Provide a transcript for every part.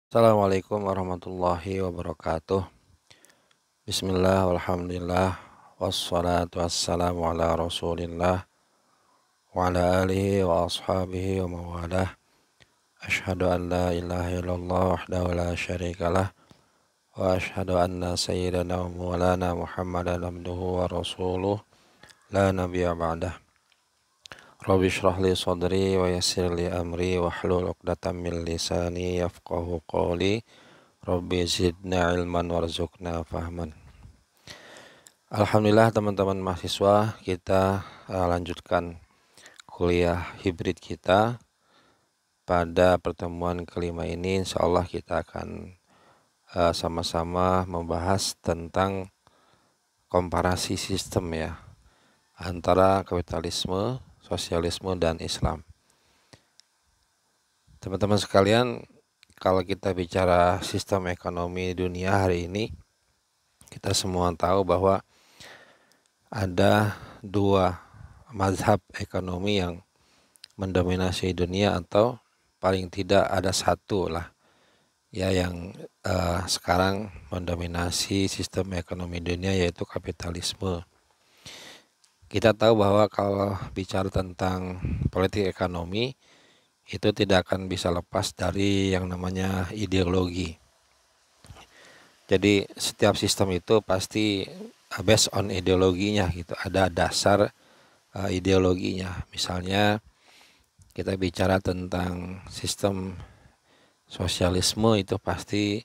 Assalamualaikum warahmatullahi wabarakatuh. Bismillah, walhamdulillah, wassalatu wassalamu ala rasulillah, wa ala alihi wa ashabihi wa mawalah. Ashhadu an la ilaha illallah wahdahu la syarikalah, wa ashhadu anna sayyidana wa maulana Muhammadan abduhu wa rasuluh, la nabiyya ba'dah. Rabbi shrah li sadri wa yassir li amri wa hlul 'uqdatam min lisani yafqahu qawli. Rabbi zidna ilman warzuqna fahman. Alhamdulillah teman-teman mahasiswa, kita lanjutkan kuliah hibrid kita. Pada pertemuan kelima ini insyaallah kita akan sama-sama membahas tentang komparasi sistem ya antara kapitalisme, sosialisme dan Islam. Teman-teman sekalian, kalau kita bicara sistem ekonomi dunia hari ini, kita semua tahu bahwa ada dua mazhab ekonomi yang mendominasi dunia, atau paling tidak ada satu lah ya yang sekarang mendominasi sistem ekonomi dunia, yaitu kapitalisme. Kita tahu bahwa kalau bicara tentang politik ekonomi itu tidak akan bisa lepas dari yang namanya ideologi. Jadi setiap sistem itu pasti based on ideologinya gitu, ada dasar ideologinya. Misalnya kita bicara tentang sistem sosialisme, itu pasti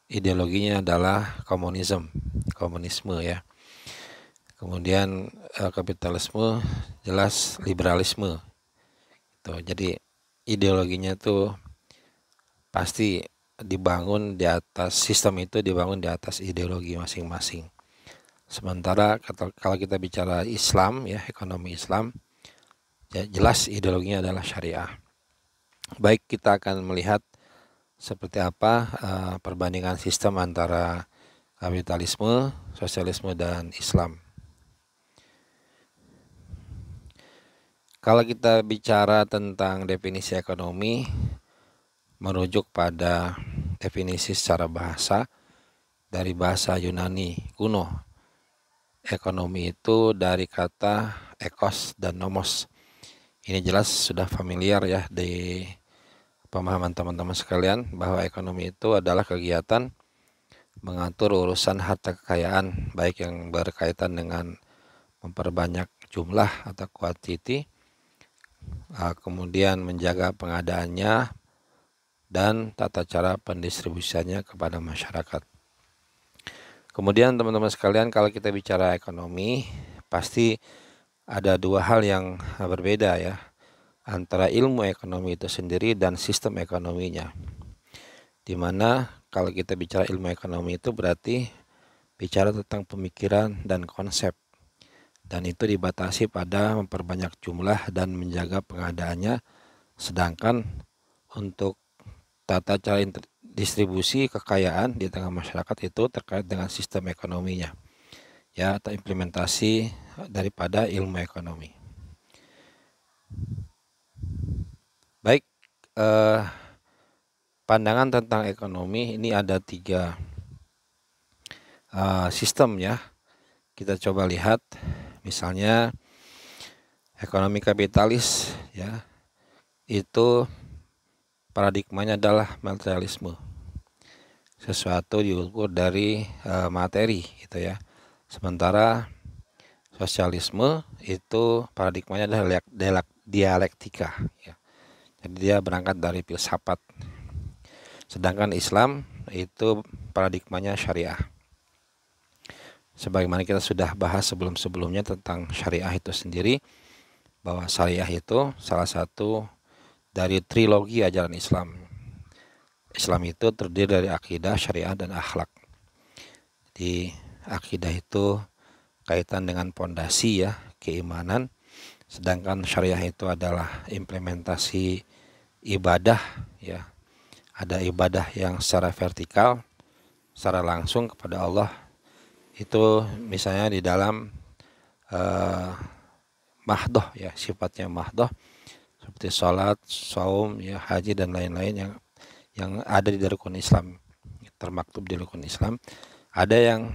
ideologinya adalah komunisme ya. Kemudian kapitalisme jelas liberalisme. Jadi ideologinya tuh pasti dibangun di atas, sistem itu dibangun di atas ideologi masing-masing. Sementara kalau kita bicara Islam ya, ekonomi Islam, ya jelas ideologinya adalah syariah. Baik, kita akan melihat seperti apa perbandingan sistem antara kapitalisme, sosialisme dan Islam. Kalau kita bicara tentang definisi ekonomi, merujuk pada definisi secara bahasa dari bahasa Yunani kuno. Ekonomi itu dari kata ekos dan nomos. Ini jelas sudah familiar ya di pemahaman teman-teman sekalian, bahwa ekonomi itu adalah kegiatan mengatur urusan harta kekayaan, baik yang berkaitan dengan memperbanyak jumlah atau quantity, kemudian menjaga pengadaannya, dan tata cara pendistribusiannya kepada masyarakat. Kemudian teman-teman sekalian, kalau kita bicara ekonomi, pasti ada dua hal yang berbeda ya, antara ilmu ekonomi itu sendiri dan sistem ekonominya. Dimana kalau kita bicara ilmu ekonomi itu berarti bicara tentang pemikiran dan konsep, dan itu dibatasi pada memperbanyak jumlah dan menjaga pengadaannya. Sedangkan untuk tata cara distribusi kekayaan di tengah masyarakat itu terkait dengan sistem ekonominya ya, atau implementasi daripada ilmu ekonomi. Baik, pandangan tentang ekonomi ini ada tiga sistem ya. Kita coba lihat, misalnya ekonomi kapitalis ya, itu paradigmanya adalah materialisme. Sesuatu diukur dari materi gitu ya. Sementara sosialisme itu paradigmanya adalah dialektika ya. Jadi dia berangkat dari filsafat. Sedangkan Islam itu paradigmanya syariah. Sebagaimana kita sudah bahas sebelum-sebelumnya tentang syariah itu sendiri, bahwa syariah itu salah satu dari trilogi ajaran Islam. Islam itu terdiri dari akidah, syariah, dan akhlak. Di akidah itu kaitan dengan pondasi ya, keimanan. Sedangkan syariah itu adalah implementasi ibadah ya. Ada ibadah yang secara vertikal, secara langsung kepada Allah. Itu misalnya di dalam mahdoh ya, sifatnya mahdoh, seperti sholat, saum, ya, haji dan lain-lain yang ada di rukun Islam, termaktub di rukun Islam. Ada yang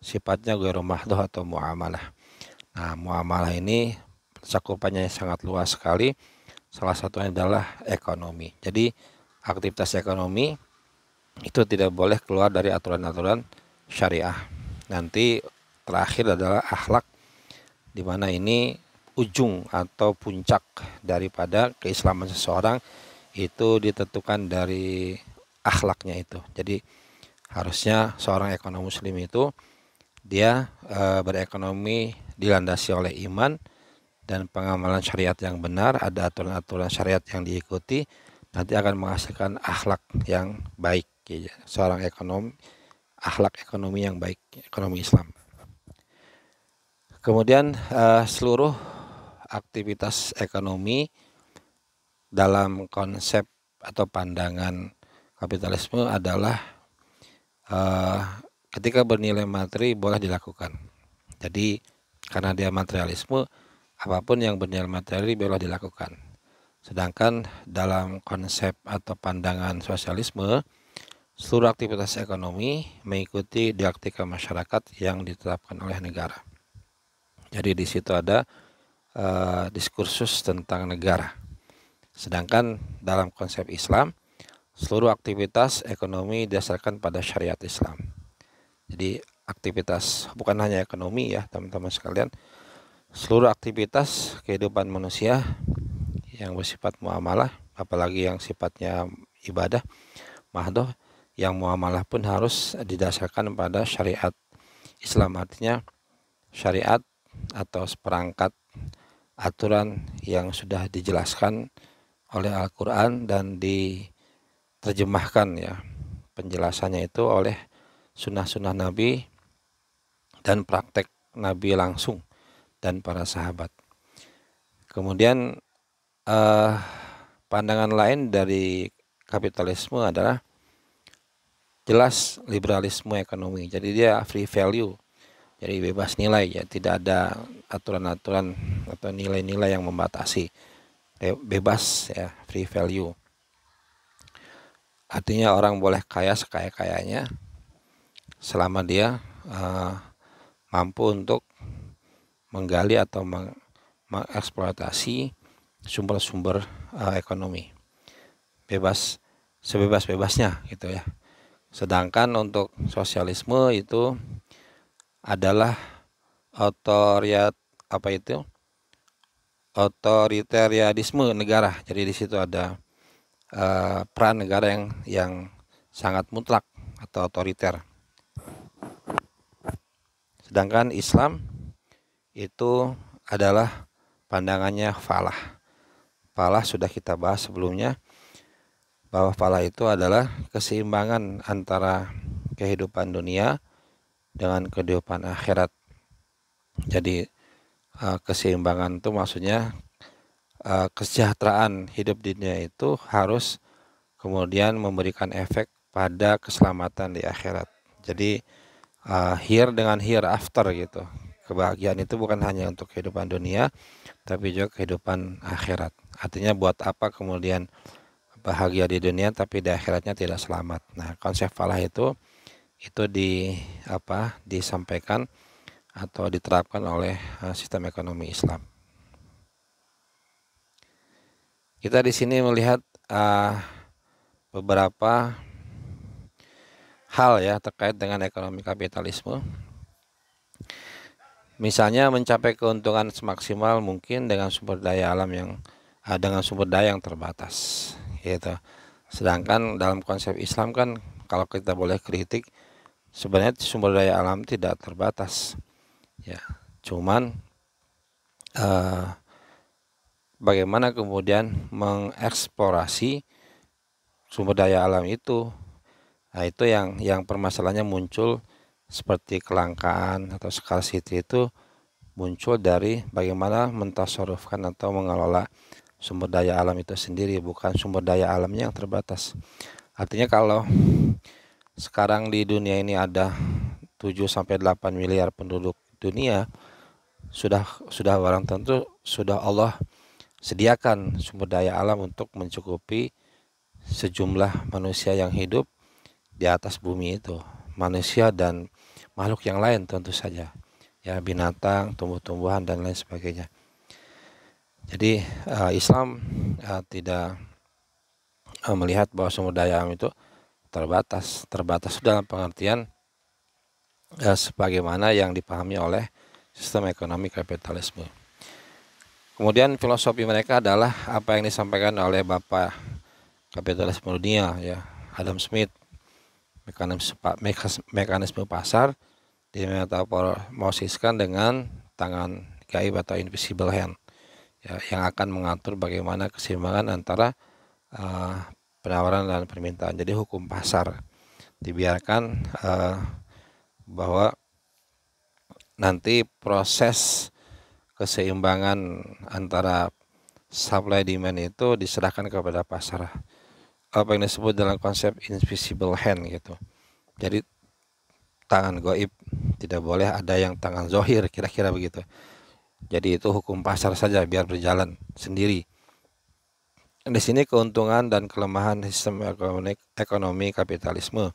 sifatnya ghairu mahdhuf atau muamalah. Nah, muamalah ini cakupannya sangat luas sekali. Salah satunya adalah ekonomi. Jadi aktivitas ekonomi itu tidak boleh keluar dari aturan-aturan syariah. Nanti terakhir adalah akhlak, di mana ini ujung atau puncak daripada keislaman seseorang itu ditentukan dari akhlaknya itu. Jadi harusnya seorang ekonom muslim itu dia berekonomi dilandasi oleh iman dan pengamalan syariat yang benar, ada aturan-aturan syariat yang diikuti, nanti akan menghasilkan akhlak yang baik. Ya. Seorang ekonom, akhlak ekonomi yang baik, ekonomi Islam. Kemudian seluruh aktivitas ekonomi dalam konsep atau pandangan kapitalisme adalah ketika bernilai materi boleh dilakukan. Jadi karena dia materialisme, apapun yang bernilai materi boleh dilakukan. Sedangkan dalam konsep atau pandangan sosialisme, seluruh aktivitas ekonomi mengikuti dialektika masyarakat yang ditetapkan oleh negara. Jadi di situ ada diskursus tentang negara. Sedangkan dalam konsep Islam, seluruh aktivitas ekonomi didasarkan pada syariat Islam. Jadi aktivitas bukan hanya ekonomi ya teman-teman sekalian, seluruh aktivitas kehidupan manusia yang bersifat muamalah, apalagi yang sifatnya ibadah, mahdhuf, yang muamalah pun harus didasarkan pada syariat Islam. Artinya syariat atau seperangkat aturan yang sudah dijelaskan oleh Al-Quran dan diterjemahkan ya penjelasannya itu oleh sunnah-sunnah Nabi dan praktek Nabi langsung dan para sahabat. Kemudian pandangan lain dari kapitalisme adalah jelas liberalisme ekonomi. Jadi dia free value, jadi bebas nilai ya, tidak ada aturan-aturan atau nilai-nilai yang membatasi, bebas ya, free value. Artinya orang boleh kaya sekaya-kayanya selama dia mampu untuk menggali atau mengeksploitasi sumber-sumber ekonomi, bebas sebebas-bebasnya gitu ya. Sedangkan untuk sosialisme itu adalah otoritarianisme negara. Jadi di situ ada peran negara yang sangat mutlak atau otoriter. Sedangkan Islam itu adalah pandangannya falah. Falah sudah kita bahas sebelumnya, bahwa falah itu adalah keseimbangan antara kehidupan dunia dengan kehidupan akhirat. Jadi keseimbangan itu maksudnya kesejahteraan hidup di dunia itu harus kemudian memberikan efek pada keselamatan di akhirat. Jadi here dengan hereafter gitu. Kebahagiaan itu bukan hanya untuk kehidupan dunia, tapi juga kehidupan akhirat. Artinya buat apa kemudian bahagia di dunia tapi di akhiratnya tidak selamat. Nah, konsep falah itu disampaikan atau diterapkan oleh sistem ekonomi Islam. Kita di sini melihat beberapa hal ya terkait dengan ekonomi kapitalisme. Misalnya mencapai keuntungan semaksimal mungkin dengan sumber daya alam dengan sumber daya yang terbatas, gitu. Sedangkan dalam konsep Islam kan kalau kita boleh kritik, sebenarnya sumber daya alam tidak terbatas, ya. Cuman bagaimana kemudian mengeksplorasi sumber daya alam itu, nah itu yang permasalahannya muncul. Seperti kelangkaan atau scarcity itu muncul dari bagaimana mentasarufkan atau mengelola sumber daya alam itu sendiri, bukan sumber daya alamnya yang terbatas. Artinya kalau sekarang di dunia ini ada 7-8 miliar penduduk dunia, sudah barang tentu sudah Allah sediakan sumber daya alam untuk mencukupi sejumlah manusia yang hidup di atas bumi itu, manusia dan makhluk yang lain tentu saja, ya, binatang, tumbuh-tumbuhan dan lain sebagainya. Jadi Islam tidak melihat bahwa sumber daya alam itu terbatas dalam pengertian sebagaimana yang dipahami oleh sistem ekonomi kapitalisme. Kemudian filosofi mereka adalah apa yang disampaikan oleh Bapak kapitalisme dunia, ya, Adam Smith, mekanisme pasar dimetaformosiskan dengan tangan gaib atau invisible hand, ya, yang akan mengatur bagaimana keseimbangan antara penawaran dan permintaan. Jadi hukum pasar dibiarkan bahwa nanti proses keseimbangan antara supply demand itu diserahkan kepada pasar, apa yang disebut dalam konsep invisible hand gitu. Jadi tangan goib, tidak boleh ada yang tangan zohir, kira-kira begitu. Jadi itu hukum pasar saja, biar berjalan sendiri. Di sini keuntungan dan kelemahan sistem ekonomi kapitalisme.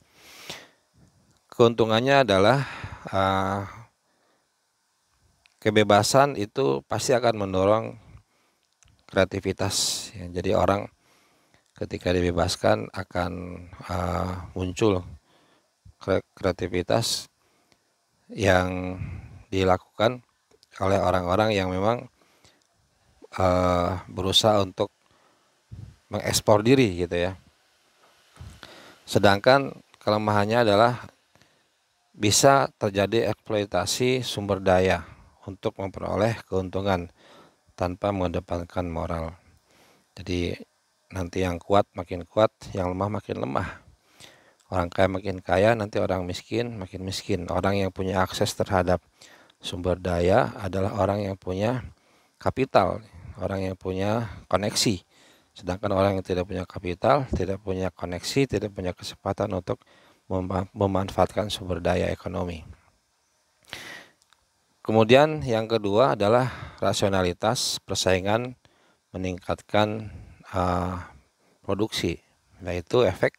Keuntungannya adalah kebebasan itu pasti akan mendorong kreativitas, ya. Jadi orang ketika dibebaskan akan muncul kreativitas yang dilakukan oleh orang-orang yang memang berusaha untuk mengekspor diri gitu, ya. Sedangkan kelemahannya adalah bisa terjadi eksploitasi sumber daya untuk memperoleh keuntungan tanpa mengedepankan moral. Jadi nanti yang kuat makin kuat, yang lemah makin lemah. Orang kaya makin kaya, nanti orang miskin makin miskin. Orang yang punya akses terhadap sumber daya adalah orang yang punya kapital, orang yang punya koneksi. Sedangkan orang yang tidak punya kapital, tidak punya koneksi, tidak punya kesempatan untuk memanfaatkan sumber daya ekonomi. Kemudian yang kedua adalah rasionalitas persaingan meningkatkan produksi, yaitu efek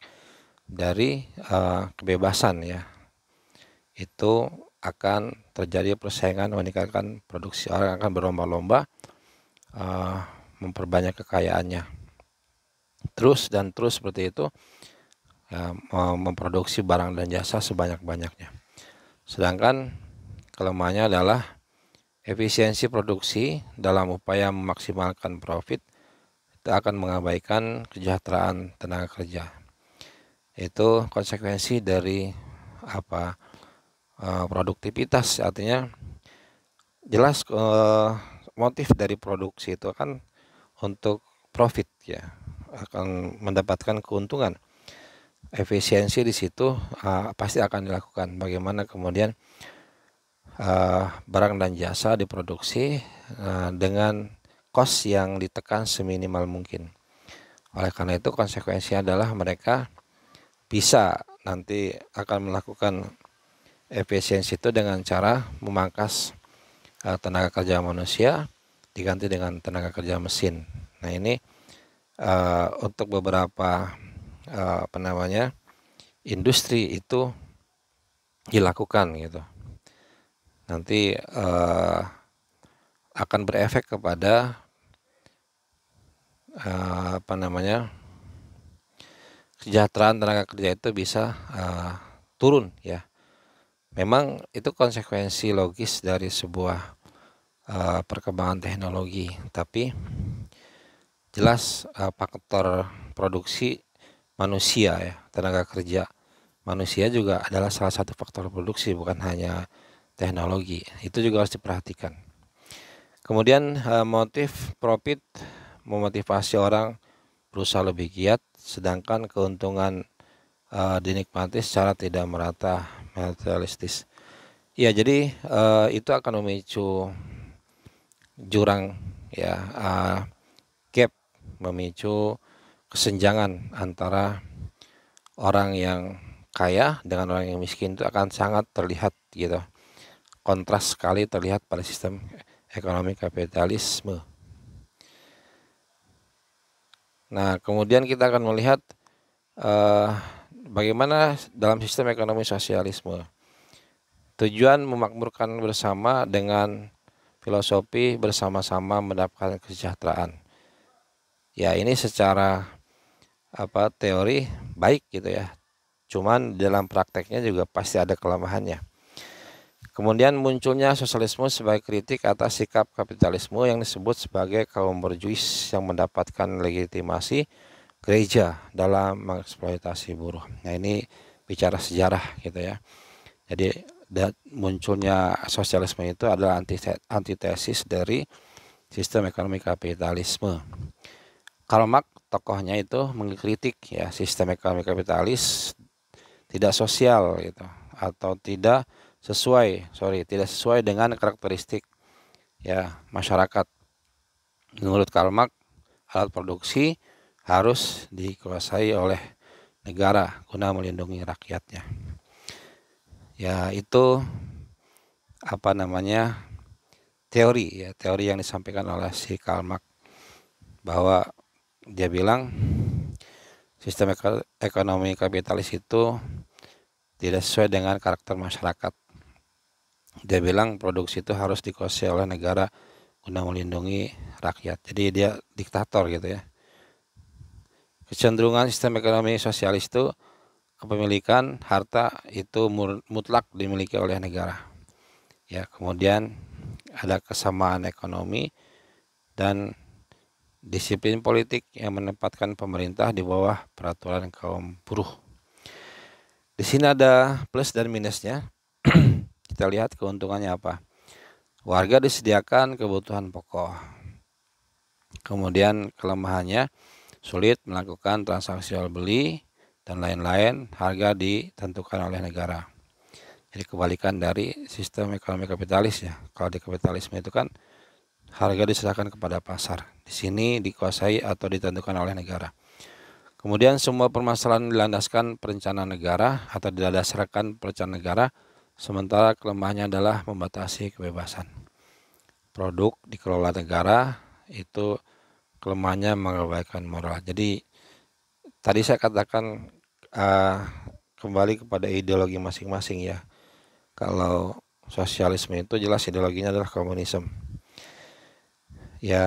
dari kebebasan, ya. Itu akan terjadi persaingan meningkatkan produksi, orang akan berlomba-lomba memperbanyak kekayaannya, terus seperti itu, ya, memproduksi barang dan jasa sebanyak-banyaknya. Sedangkan kelemahannya adalah efisiensi produksi dalam upaya memaksimalkan profit itu akan mengabaikan kesejahteraan tenaga kerja. Itu konsekuensi dari produktivitas, artinya jelas motif dari produksi itu kan untuk profit, ya, akan mendapatkan keuntungan. Efisiensi di situ pasti akan dilakukan. Bagaimana kemudian barang dan jasa diproduksi dengan cost yang ditekan seminimal mungkin. Oleh karena itu konsekuensinya adalah mereka bisa nanti akan melakukan efisiensi itu dengan cara memangkas tenaga kerja manusia diganti dengan tenaga kerja mesin. Nah ini untuk beberapa industri itu dilakukan gitu. Nanti akan berefek kepada kesejahteraan tenaga kerja itu bisa turun, ya. Memang itu konsekuensi logis dari sebuah perkembangan teknologi, tapi jelas faktor produksi manusia, ya, tenaga kerja manusia juga adalah salah satu faktor produksi, bukan hanya teknologi. Itu juga harus diperhatikan. Kemudian motif profit memotivasi orang berusaha lebih giat, sedangkan keuntungan dinikmati secara tidak merata materialistis. Ya, jadi itu akan memicu jurang, ya, gap, memicu kesenjangan antara orang yang kaya dengan orang yang miskin. Itu akan sangat terlihat gitu, kontras sekali terlihat pada sistem ekonomi kapitalisme. Nah kemudian kita akan melihat eh, bagaimana dalam sistem ekonomi sosialisme. Tujuan memakmurkan bersama dengan filosofi bersama-sama mendapatkan kesejahteraan. Ya, ini secara teori baik gitu ya. Cuman dalam prakteknya juga pasti ada kelemahannya. Kemudian munculnya sosialisme sebagai kritik atas sikap kapitalisme yang disebut sebagai kaum borjuis yang mendapatkan legitimasi gereja dalam mengeksploitasi buruh. Nah, ini bicara sejarah gitu ya. Jadi munculnya sosialisme itu adalah antitesis dari sistem ekonomi kapitalisme. Karl Marx tokohnya itu mengkritik ya sistem ekonomi kapitalis tidak sosial gitu atau tidak sesuai dengan karakteristik ya masyarakat. Menurut Karl Marx, alat produksi harus dikuasai oleh negara guna melindungi rakyatnya. Ya, itu teori yang disampaikan oleh si Karl Marx, bahwa dia bilang sistem ekonomi kapitalis itu tidak sesuai dengan karakter masyarakat. Dia bilang produksi itu harus dikuasai oleh negara guna melindungi rakyat. Jadi dia diktator gitu ya. Kecenderungan sistem ekonomi sosialis itu kepemilikan harta itu mutlak dimiliki oleh negara. Ya, kemudian ada kesamaan ekonomi dan disiplin politik yang menempatkan pemerintah di bawah peraturan kaum buruh. Di sini ada plus dan minusnya. Kita lihat keuntungannya apa. Warga disediakan kebutuhan pokok. Kemudian kelemahannya sulit melakukan transaksi jual beli dan lain-lain, harga ditentukan oleh negara. Jadi kebalikan dari sistem ekonomi kapitalis ya. Kalau di kapitalisme itu kan harga diserahkan kepada pasar. Di sini dikuasai atau ditentukan oleh negara. Kemudian semua permasalahan dilandaskan perencanaan negara atau didasarkan perencanaan negara, sementara kelemahannya adalah membatasi kebebasan. Produk dikelola negara itu kelemahannya mengabaikan moral. Jadi tadi saya katakan kembali kepada ideologi masing-masing ya. Kalau sosialisme itu jelas ideologinya adalah komunisme. Ya,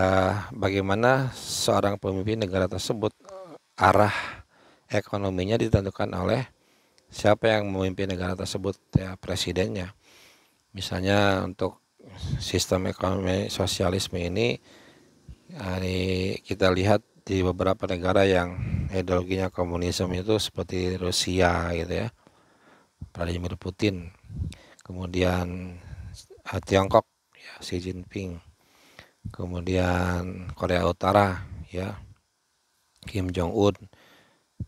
bagaimana seorang pemimpin negara tersebut arah ekonominya ditentukan oleh siapa yang memimpin negara tersebut ya, presidennya. Misalnya untuk sistem ekonomi sosialisme ini kita lihat di beberapa negara yang ideologinya komunisme itu seperti Rusia gitu ya, Vladimir Putin, kemudian Tiongkok ya, Xi Jinping, kemudian Korea Utara ya, Kim Jong Un,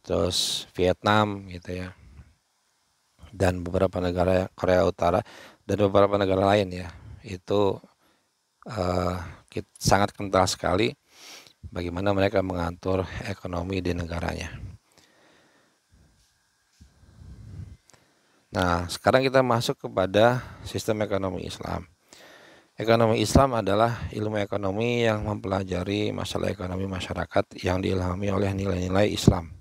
terus Vietnam gitu ya, dan beberapa negara Korea Utara dan beberapa negara lain ya, itu sangat kental sekali bagaimana mereka mengatur ekonomi di negaranya. Nah, sekarang kita masuk kepada sistem ekonomi Islam. Ekonomi Islam adalah ilmu ekonomi yang mempelajari masalah ekonomi masyarakat yang diilhami oleh nilai-nilai Islam.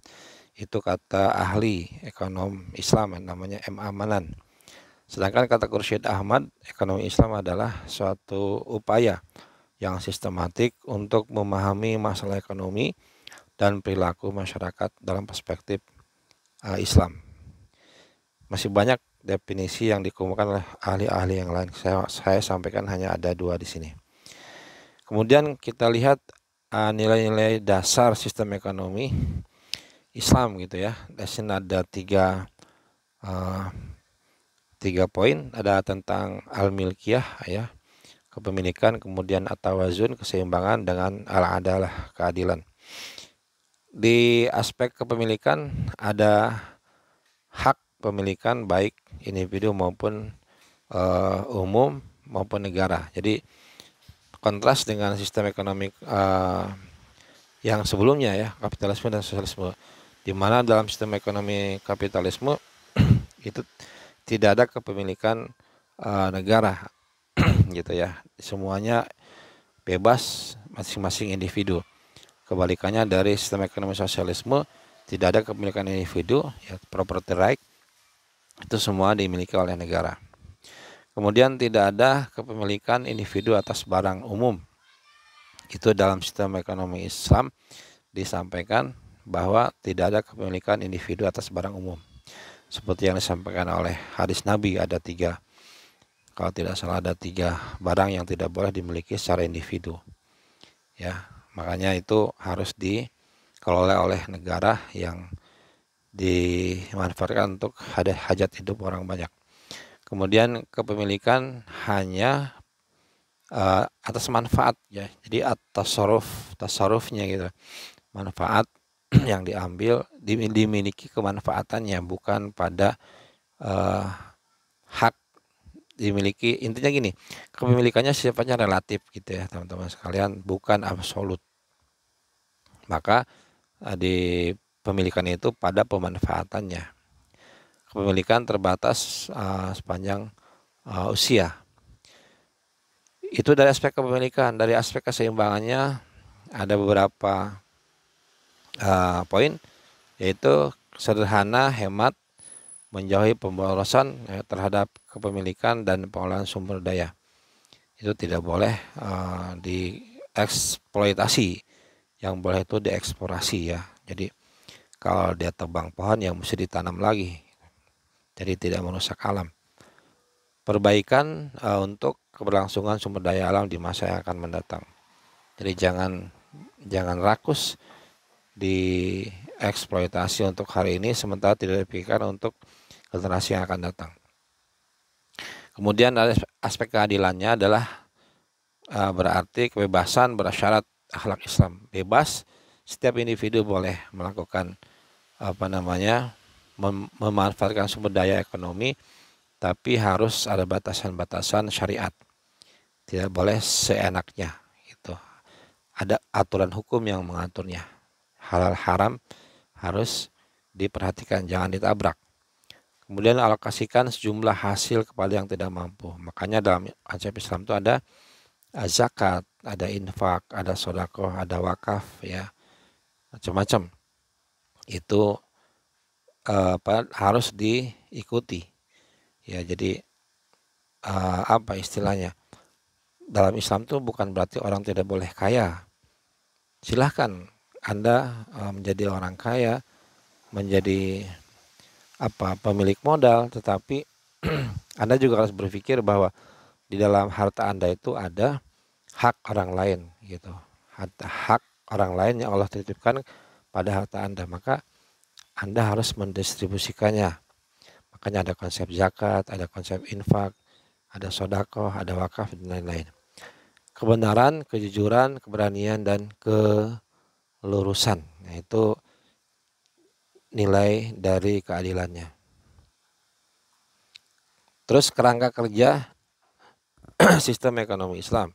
Itu kata ahli ekonom Islam namanya M. Amanan. Sedangkan kata Khursyid Ahmad, ekonomi Islam adalah suatu upaya yang sistematik untuk memahami masalah ekonomi dan perilaku masyarakat dalam perspektif Islam. Masih banyak definisi yang dikemukakan oleh ahli-ahli yang lain. Saya sampaikan hanya ada 2 di sini. Kemudian kita lihat nilai-nilai dasar sistem ekonomi Islam gitu ya. Di sini ada 3 poin. Ada tentang al-milkiyah ya, kepemilikan, kemudian at-tawazun, keseimbangan, dengan al-adalah, keadilan. Di aspek kepemilikan ada hak pemilikan baik individu maupun umum maupun negara. Jadi kontras dengan sistem ekonomi yang sebelumnya ya, kapitalisme dan sosialisme, di mana dalam sistem ekonomi kapitalisme itu tidak ada kepemilikan negara gitu ya. Semuanya bebas masing-masing individu. Kebalikannya dari sistem ekonomi sosialisme tidak ada kepemilikan individu, ya, property right itu semua dimiliki oleh negara. Kemudian tidak ada kepemilikan individu atas barang umum. Itu dalam sistem ekonomi Islam disampaikan bahwa tidak ada kepemilikan individu atas barang umum. Seperti yang disampaikan oleh hadis Nabi, ada 3, kalau tidak salah ada 3 barang yang tidak boleh dimiliki secara individu. Ya, makanya itu harus dikelola oleh negara yang dimanfaatkan untuk hajat hidup orang banyak. Kemudian kepemilikan hanya atas manfaat, ya. Jadi atas tasarufnya gitu. Manfaat yang diambil dimiliki kemanfaatannya, bukan pada hak dimiliki. Intinya gini, kepemilikannya sifatnya relatif gitu ya teman-teman sekalian, bukan absolut. Maka di pemilikan itu pada pemanfaatannya. Kepemilikan terbatas sepanjang usia. Itu dari aspek kepemilikan. Dari aspek keseimbangannya ada beberapa poin, yaitu sederhana, hemat, menjauhi pemborosan terhadap kepemilikan dan pengolahan sumber daya. Itu tidak boleh dieksploitasi, yang boleh itu dieksplorasi ya. Jadi kalau dia tebang pohon yang mesti ditanam lagi, jadi tidak merusak alam. Perbaikan untuk keberlangsungan sumber daya alam di masa yang akan mendatang. Jadi jangan rakus dieksploitasi untuk hari ini sementara tidak dipikirkan untuk generasi yang akan datang. Kemudian aspek keadilannya adalah berarti kebebasan bersyarat akhlak Islam. Bebas, setiap individu boleh melakukan memanfaatkan sumber daya ekonomi, tapi harus ada batasan-batasan syariat. Tidak boleh seenaknya gitu. Ada aturan hukum yang mengaturnya. Halal haram harus diperhatikan, jangan ditabrak. Kemudian alokasikan sejumlah hasil kepada yang tidak mampu. Makanya dalam konsep Islam itu ada zakat, ada infak, ada sedekah, ada wakaf, ya, macam-macam. Itu harus diikuti. Ya, jadi apa istilahnya? Dalam Islam tuh bukan berarti orang tidak boleh kaya. Silahkan Anda menjadi orang kaya, menjadi pemilik modal, tetapi Anda juga harus berpikir bahwa di dalam harta Anda itu ada hak orang lain gitu. Hak orang lain yang Allah titipkan pada harta Anda, maka Anda harus mendistribusikannya. Makanya ada konsep zakat, ada konsep infak, ada sedekah, ada wakaf, dan lain-lain. Kebenaran, kejujuran, keberanian, dan kelurusan. Nah, itu nilai dari keadilannya. Terus kerangka kerja sistem ekonomi Islam.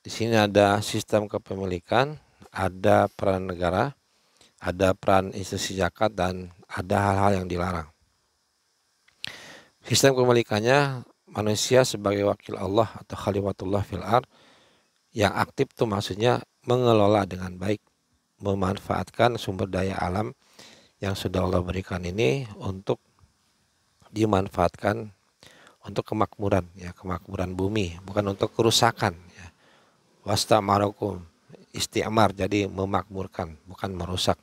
Di sini ada sistem kepemilikan, ada peran negara, ada peran institusi zakat, dan ada hal-hal yang dilarang. Sistem kepemilikannya manusia sebagai wakil Allah atau khalifatullah fil ard yang aktif tuh maksudnya mengelola dengan baik, memanfaatkan sumber daya alam yang sudah Allah berikan ini untuk dimanfaatkan untuk kemakmuran, ya, kemakmuran bumi, bukan untuk kerusakan, ya. Wastamarakum, isti'mar, jadi memakmurkan, bukan merusak.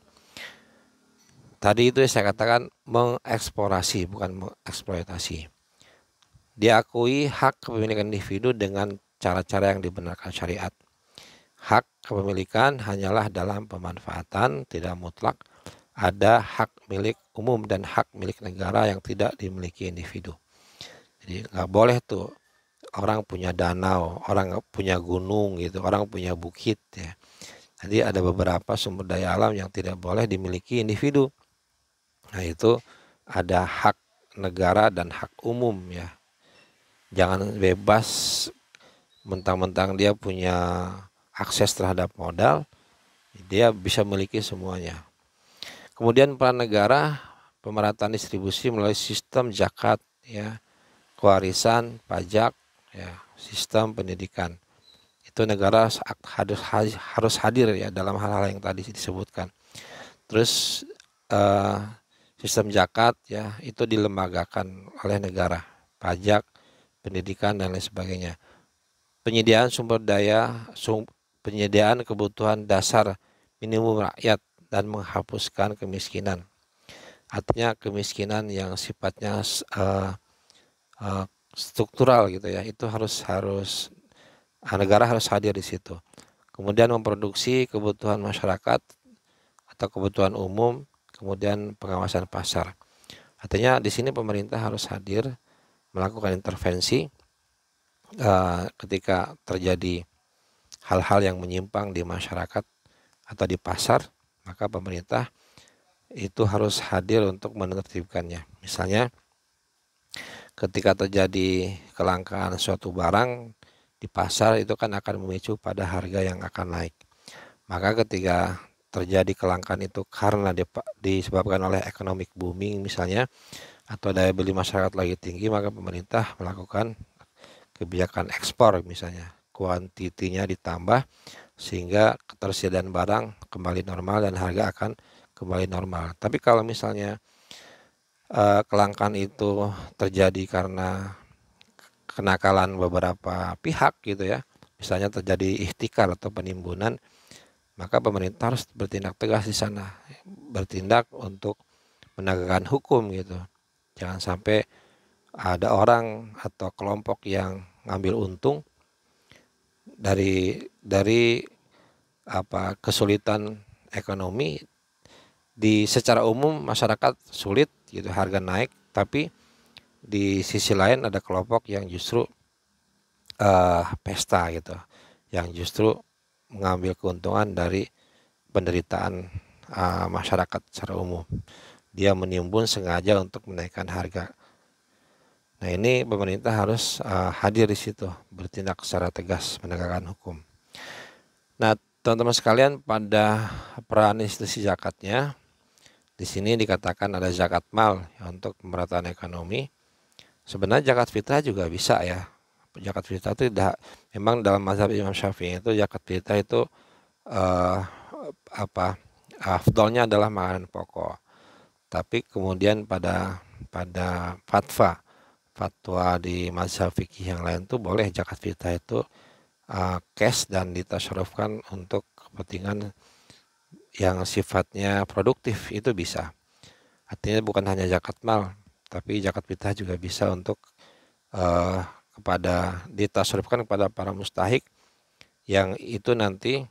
Tadi itu saya katakan mengeksplorasi, bukan mengeksploitasi. Diakui hak kepemilikan individu dengan cara-cara yang dibenarkan syariat. Hak kepemilikan hanyalah dalam pemanfaatan, tidak mutlak. Ada hak milik umum dan hak milik negara yang tidak dimiliki individu. Jadi nggak boleh tuh orang punya danau, orang punya gunung gitu, orang punya bukit, ya. Jadi ada beberapa sumber daya alam yang tidak boleh dimiliki individu. Nah, itu ada hak negara dan hak umum, ya. Jangan bebas mentang-mentang dia punya akses terhadap modal, dia bisa memiliki semuanya. Kemudian peran negara, pemerataan distribusi melalui sistem zakat, ya, kewarisan, pajak, ya, sistem pendidikan. Itu negara harus hadir ya dalam hal-hal yang tadi disebutkan. Terus eh, sistem zakat ya itu dilembagakan oleh negara, pajak, pendidikan dan lain sebagainya. Penyediaan sumber daya, penyediaan kebutuhan dasar minimum rakyat dan menghapuskan kemiskinan. Artinya kemiskinan yang sifatnya struktural gitu ya, itu harus negara harus hadir di situ. Kemudian memproduksi kebutuhan masyarakat atau kebutuhan umum, kemudian pengawasan pasar. Artinya di sini pemerintah harus hadir melakukan intervensi ketika terjadi hal-hal yang menyimpang di masyarakat atau di pasar, maka pemerintah itu harus hadir untuk menertibkannya. Misalnya ketika terjadi kelangkaan suatu barang di pasar itu kan akan memicu pada harga yang akan naik. Maka ketika terjadi kelangkaan itu karena disebabkan oleh economic booming misalnya, atau daya beli masyarakat lagi tinggi, maka pemerintah melakukan kebijakan ekspor misalnya, kuantitinya ditambah sehingga ketersediaan barang kembali normal dan harga akan kembali normal. Tapi kalau misalnya kelangkaan itu terjadi karena kenakalan beberapa pihak gitu ya, misalnya terjadi ihtikar atau penimbunan, maka pemerintah harus bertindak tegas di sana, bertindak untuk menegakkan hukum gitu. Jangan sampai ada orang atau kelompok yang ngambil untung dari kesulitan ekonomi. Secara umum masyarakat sulit gitu, harga naik, tapi di sisi lain ada kelompok yang justru pesta gitu, yang justru mengambil keuntungan dari penderitaan masyarakat secara umum. Dia menimbun sengaja untuk menaikkan harga. Nah ini pemerintah harus hadir di situ, bertindak secara tegas, menegakkan hukum. Nah teman-teman sekalian, pada peran institusi zakatnya, di sini dikatakan ada zakat mal ya, untuk pemerataan ekonomi. Sebenarnya zakat fitrah juga bisa ya. Zakat fitrah itu memang dalam mazhab Imam Syafi'i itu zakat fitrah itu afdolnya adalah makanan pokok. Tapi kemudian pada fatwa di mazhab fikih yang lain tuh boleh zakat fitrah itu cash dan ditasarrufkan untuk kepentingan yang sifatnya produktif, itu bisa. Artinya bukan hanya zakat mal, tapi zakat fitrah juga bisa untuk ditasarrufkan kepada para mustahik yang itu nanti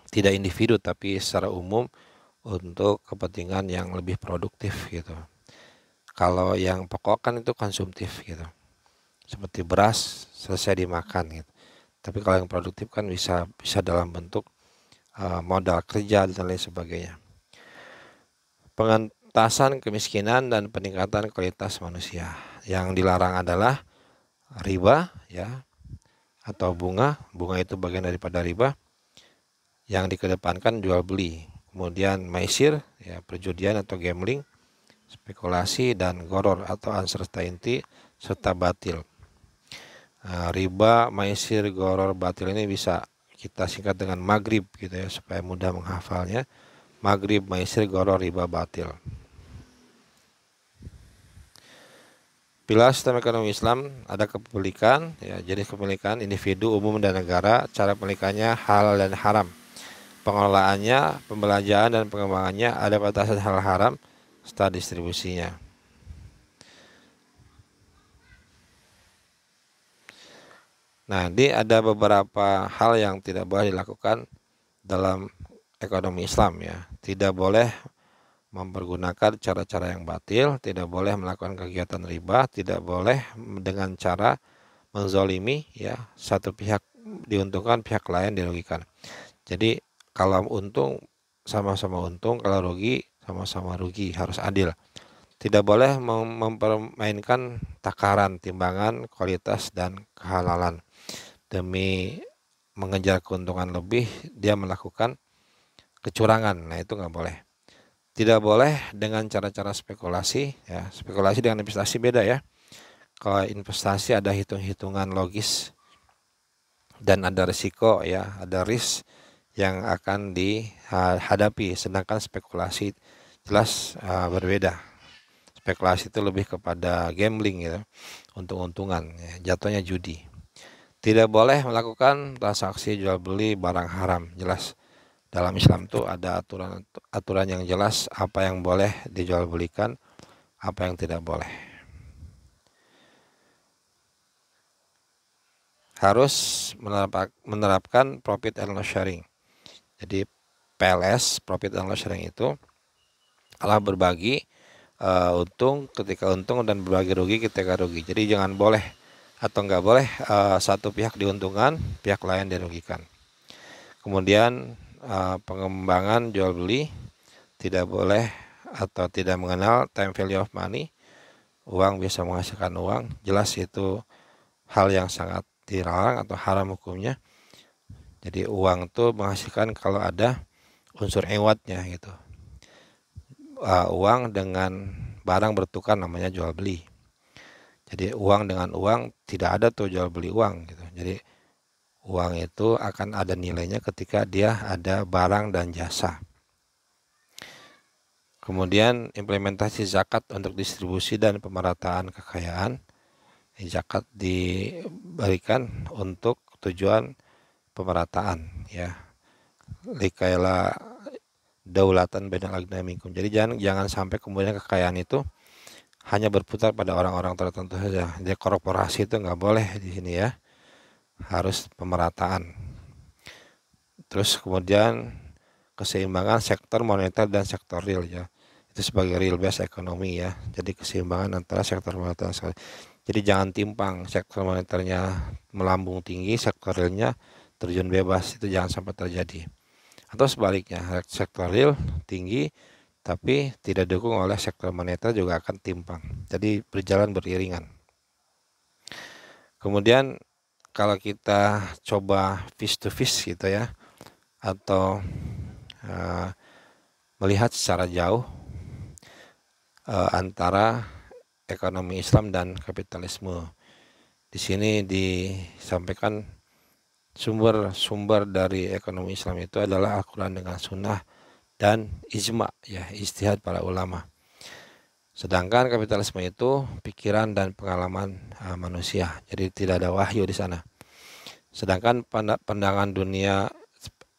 tidak individu tapi secara umum untuk kepentingan yang lebih produktif gitu. Kalau yang pokok kan itu konsumtif gitu, seperti beras selesai dimakan gitu. Tapi kalau yang produktif kan bisa dalam bentuk modal kerja dan lain sebagainya. Pengentasan kemiskinan dan peningkatan kualitas manusia. Yang dilarang adalah riba ya, atau bunga. Bunga itu bagian daripada riba. Yang dikedepankan jual beli. Kemudian maisir ya, perjudian atau gambling, spekulasi, dan goror atau uncertainty serta batil. Riba, maisir, goror, batil ini bisa kita singkat dengan maghrib gitu ya, supaya mudah menghafalnya. Maghrib, maisir, goror, riba, batil. Pilar sistem ekonomi Islam ada kepemilikan ya, jenis kepemilikan individu, umum, dan negara. Cara pemilikannya halal dan haram. Pengelolaannya, pembelanjaan, dan pengembangannya ada batasan halal haram serta distribusinya. Nah, ini ada beberapa hal yang tidak boleh dilakukan dalam ekonomi Islam ya. Tidak boleh mempergunakan cara-cara yang batil, tidak boleh melakukan kegiatan riba, tidak boleh dengan cara menzolimi ya, satu pihak diuntungkan, pihak lain dirugikan. Jadi kalau untung sama-sama untung, kalau rugi sama-sama rugi, harus adil. Tidak boleh mempermainkan takaran, timbangan, kualitas, dan kehalalan. Demi mengejar keuntungan lebih, dia melakukan kecurangan. Nah itu nggak boleh. Tidak boleh dengan cara-cara spekulasi ya. Spekulasi dengan investasi beda ya. Kalau investasi ada hitung-hitungan logis dan ada risiko ya, ada risk yang akan dihadapi. Sedangkan spekulasi jelas berbeda. Spekulasi itu lebih kepada gambling gitu, untung-untungan, ya, jatuhnya judi. Tidak boleh melakukan transaksi jual beli barang haram. Jelas dalam Islam tuh ada aturan yang jelas apa yang boleh dijual belikan, apa yang tidak boleh. Harus menerapkan profit and loss sharing. Jadi PLS, profit and loss sharing, itu adalah berbagi untung ketika untung dan berbagi rugi ketika rugi. Jadi jangan boleh atau nggak boleh satu pihak diuntungkan, pihak lain dirugikan. Kemudian pengembangan jual beli tidak boleh atau tidak mengenal time value of money. Uang bisa menghasilkan uang, jelas itu hal yang sangat dilarang atau haram hukumnya. Jadi uang tuh menghasilkan kalau ada unsur ewatnya gitu. Uang dengan barang bertukar namanya jual beli. Jadi uang dengan uang tidak ada tuh jual beli uang gitu. Jadi uang itu akan ada nilainya ketika dia ada barang dan jasa. Kemudian implementasi zakat untuk distribusi dan pemerataan kekayaan. Zakat diberikan untuk tujuan pemerataan, ya. Likaila daulatan bainal aghniyai minkum. Jadi jangan sampai kemudian kekayaan itu hanya berputar pada orang-orang tertentu saja. Jadi korporasi itu nggak boleh di sini, ya. Harus pemerataan. Terus kemudian keseimbangan sektor moneter dan sektor real, ya. Itu sebagai real based ekonomi, ya. Jadi keseimbangan antara sektor moneter dan sektor. Jadi jangan timpang, sektor moneternya melambung tinggi, sektor realnya terjun bebas, itu jangan sampai terjadi. Atau sebaliknya, sektor real tinggi tapi tidak didukung oleh sektor moneter juga akan timpang. Jadi berjalan beriringan. Kemudian kalau kita coba face to face gitu, ya, atau melihat secara jauh antara ekonomi Islam dan kapitalisme. Di sini disampaikan sumber-sumber dari ekonomi Islam itu adalah Al-Quran dengan Sunnah dan ijma, ya, ijtihad para ulama. Sedangkan kapitalisme itu pikiran dan pengalaman manusia. Jadi tidak ada wahyu di sana. Sedangkan pandangan dunia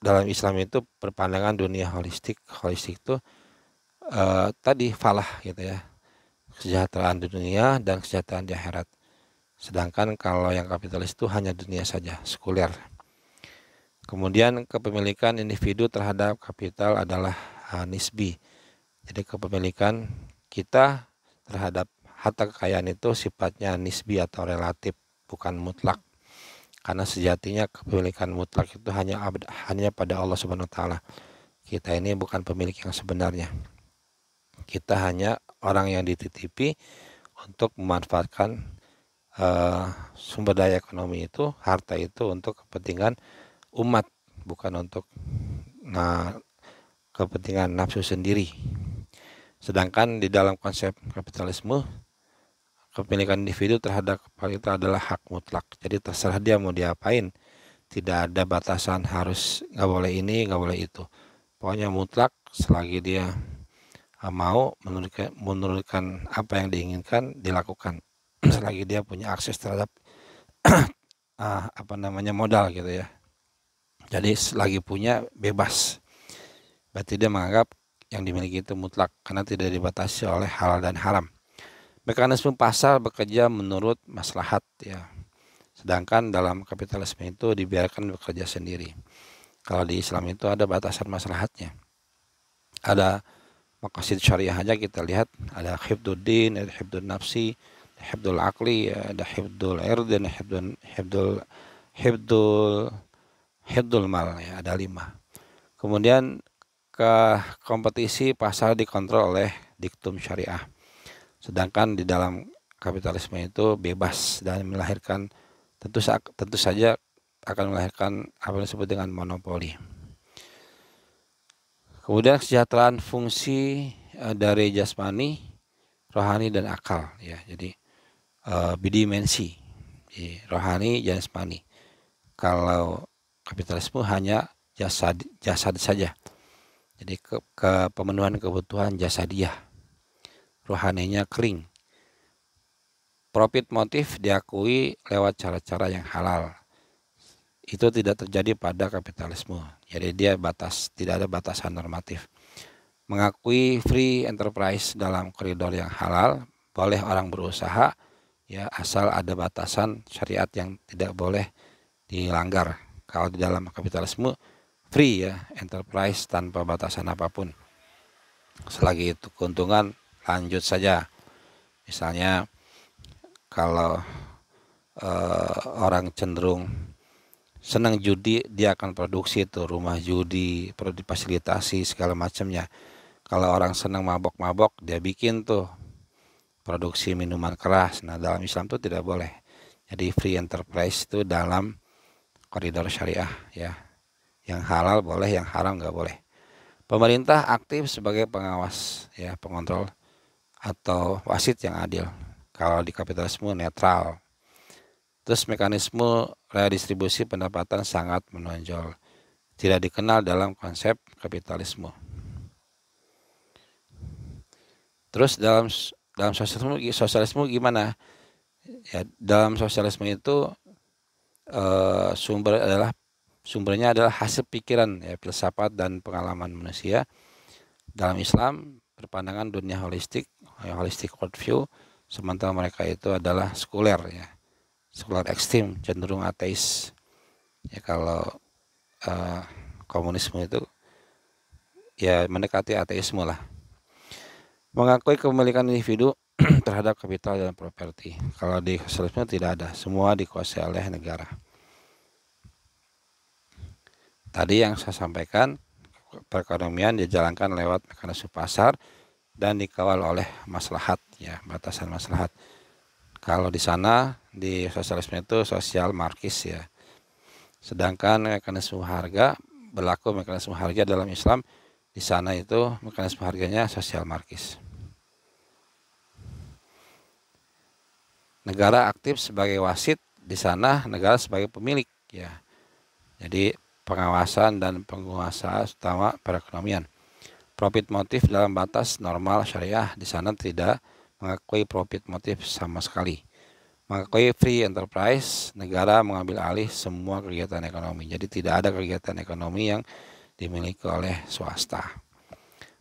dalam Islam itu berpandangan dunia holistik. Holistik itu tadi falah gitu, ya. Kesejahteraan di dunia dan kesejahteraan di akhirat. Sedangkan kalau yang kapitalis itu hanya dunia saja, sekuler. Kemudian kepemilikan individu terhadap kapital adalah nisbi. Jadi kepemilikan kita terhadap harta kekayaan itu sifatnya nisbi atau relatif, bukan mutlak. Karena sejatinya kepemilikan mutlak itu hanya pada Allah Subhanahu wa taala. Kita ini bukan pemilik yang sebenarnya. Kita hanya orang yang dititipi untuk memanfaatkan sumber daya ekonomi itu, harta itu untuk kepentingan umat, bukan untuk kepentingan nafsu sendiri. Sedangkan di dalam konsep kapitalisme, kepemilikan individu terhadap kapital itu adalah hak mutlak. Jadi terserah dia mau diapain, tidak ada batasan harus nggak boleh ini, nggak boleh itu. Pokoknya mutlak selagi dia mau menurunkan apa yang diinginkan dilakukan. Selagi dia punya akses terhadap modal gitu, ya. Jadi selagi punya bebas, berarti dia menganggap yang dimiliki itu mutlak karena tidak dibatasi oleh halal dan haram. Mekanisme pasar bekerja menurut maslahat, ya. Sedangkan dalam kapitalisme itu dibiarkan bekerja sendiri. Kalau di Islam itu ada batasan maslahatnya. Ada maqasid syariah aja kita lihat, ada hifdzud din, ada hifdzun nafsi, hifdzul aqli, ada hifdzul ird, dan hifdzul mal, ya, ada 5. Kemudian kompetisi pasar dikontrol oleh diktum syariah. Sedangkan di dalam kapitalisme itu bebas dan melahirkan tentu saja akan melahirkan apa yang disebut dengan monopoli. Kemudian kesejahteraan fungsi dari jasmani, rohani dan akal, ya. Jadi bidimensi, rohani, jasmani. Kalau kapitalisme hanya jasad saja. Jadi ke pemenuhan kebutuhan jasadiah, rohaninya kering. Profit motif diakui lewat cara-cara yang halal. Itu tidak terjadi pada kapitalisme. Jadi dia tidak ada batasan normatif. Mengakui free enterprise dalam koridor yang halal, boleh orang berusaha, ya asal ada batasan syariat yang tidak boleh dilanggar. Kalau di dalam kapitalisme free ya, enterprise tanpa batasan apapun. Selagi itu keuntungan, lanjut saja. Misalnya kalau orang cenderung senang judi, dia akan produksi itu rumah judi, perlu difasilitasi segala macamnya. Kalau orang senang mabok-mabok, dia bikin tuh produksi minuman keras. Nah, dalam Islam itu tidak boleh. Jadi free enterprise itu dalam koridor syariah ya. Yang halal boleh, yang haram nggak boleh. Pemerintah aktif sebagai pengawas ya, pengontrol atau wasit yang adil. Kalau di kapitalisme netral. Terus mekanisme redistribusi pendapatan sangat menonjol. Tidak dikenal dalam konsep kapitalisme. Terus dalam sosialisme gimana? Ya, dalam sosialisme itu sumbernya adalah hasil pikiran ya, filsafat dan pengalaman manusia. Dalam Islam berpandangan dunia holistik worldview, sementara mereka itu adalah sekuler ya, sekuler ekstrim, cenderung ateis. Ya kalau komunisme itu ya mendekati ateisme lah. Mengakui kepemilikan individu terhadap kapital dan properti. Kalau di sosialisme tidak ada, semua dikuasai oleh negara. Tadi yang saya sampaikan, perekonomian dijalankan lewat mekanisme pasar dan dikawal oleh maslahat ya, batasan maslahat. Kalau di sana di sosialisme itu sosial markis ya. Sedangkan mekanisme harga dalam Islam, di sana itu mekanisme harganya sosial markis. Negara aktif sebagai wasit, di sana negara sebagai pemilik ya. Jadi pengawasan dan penguasaan utama perekonomian. Profit motif dalam batas normal syariah, di sana tidak mengakui profit motif sama sekali. Mengakui free enterprise, negara mengambil alih semua kegiatan ekonomi. Jadi tidak ada kegiatan ekonomi yang dimiliki oleh swasta.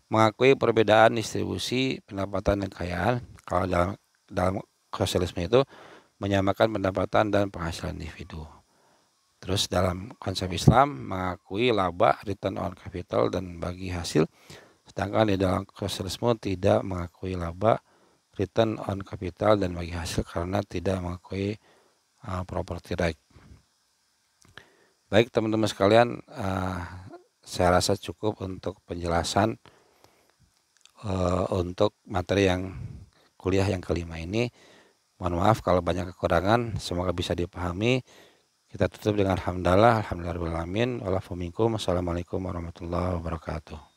Mengakui perbedaan distribusi pendapatan dan kekayaan. Kalau dalam sosialisme itu menyamakan pendapatan dan penghasilan individu. Terus dalam konsep Islam mengakui laba, return on capital dan bagi hasil. Sedangkan di dalam sosialisme tidak mengakui laba, return on capital dan bagi hasil karena tidak mengakui property right. Baik teman-teman sekalian, saya rasa cukup untuk penjelasan untuk materi yang kuliah yang kelima ini. Mohon maaf kalau banyak kekurangan, semoga bisa dipahami. Kita tutup dengan alhamdulillah, alhamdulillahirabbil alamin. Wassalamualaikum warahmatullahi wabarakatuh.